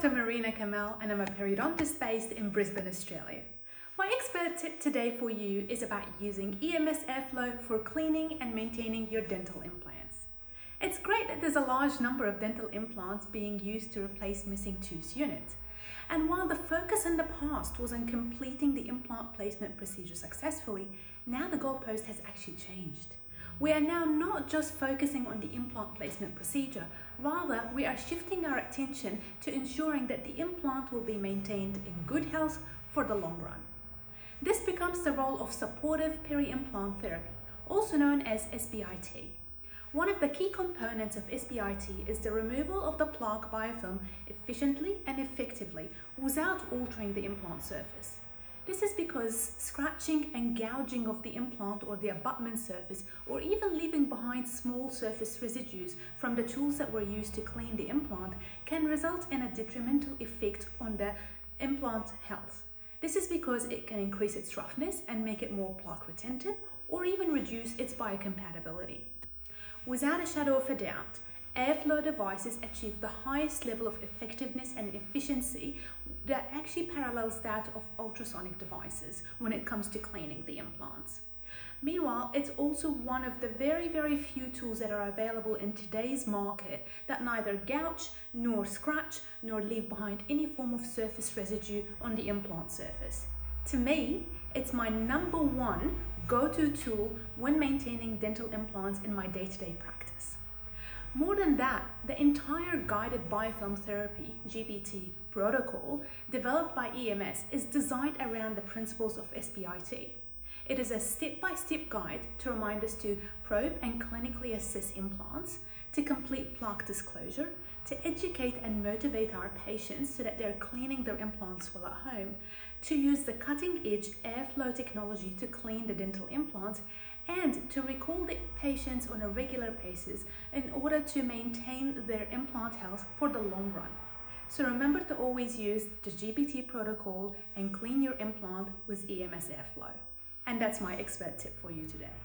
Dr. Marina Kamel and I'm a periodontist based in Brisbane, Australia. My expert tip today for you is about using EMS airflow for cleaning and maintaining your dental implants. It's great that there's a large number of dental implants being used to replace missing tooth units. And while the focus in the past was on completing the implant placement procedure successfully, now the goalpost has actually changed. We are now not just focusing on the implant placement procedure, rather we are shifting our attention to ensuring that the implant will be maintained in good health for the long run. This becomes the role of supportive peri-implant therapy, also known as SBIT. One of the key components of SBIT is the removal of the plaque biofilm efficiently and effectively without altering the implant surface. This is because scratching and gouging of the implant or the abutment surface, or even leaving behind small surface residues from the tools that were used to clean the implant, can result in a detrimental effect on the implant health. This is because it can increase its roughness and make it more plaque retentive, or even reduce its biocompatibility. Without a shadow of a doubt, airflow devices achieve the highest level of effectiveness and efficiency that actually parallels that of ultrasonic devices when it comes to cleaning the implants. Meanwhile, it's also one of the very few tools that are available in today's market that neither gouge nor scratch nor leave behind any form of surface residue on the implant surface. To me, it's my #1 go-to tool when maintaining dental implants in my day-to-day practice. More than that, the entire guided biofilm therapy (GBT) protocol developed by EMS is designed around the principles of SBIT. It is a step-by-step guide to remind us to probe and clinically assess implants, to complete plaque disclosure, to educate and motivate our patients so that they're cleaning their implants while at home, to use the cutting-edge airflow technology to clean the dental implants, and to recall the patients on a regular basis in order to maintain their implant health for the long run. So remember to always use the GBT protocol and clean your implant with EMS airflow. And that's my expert tip for you today.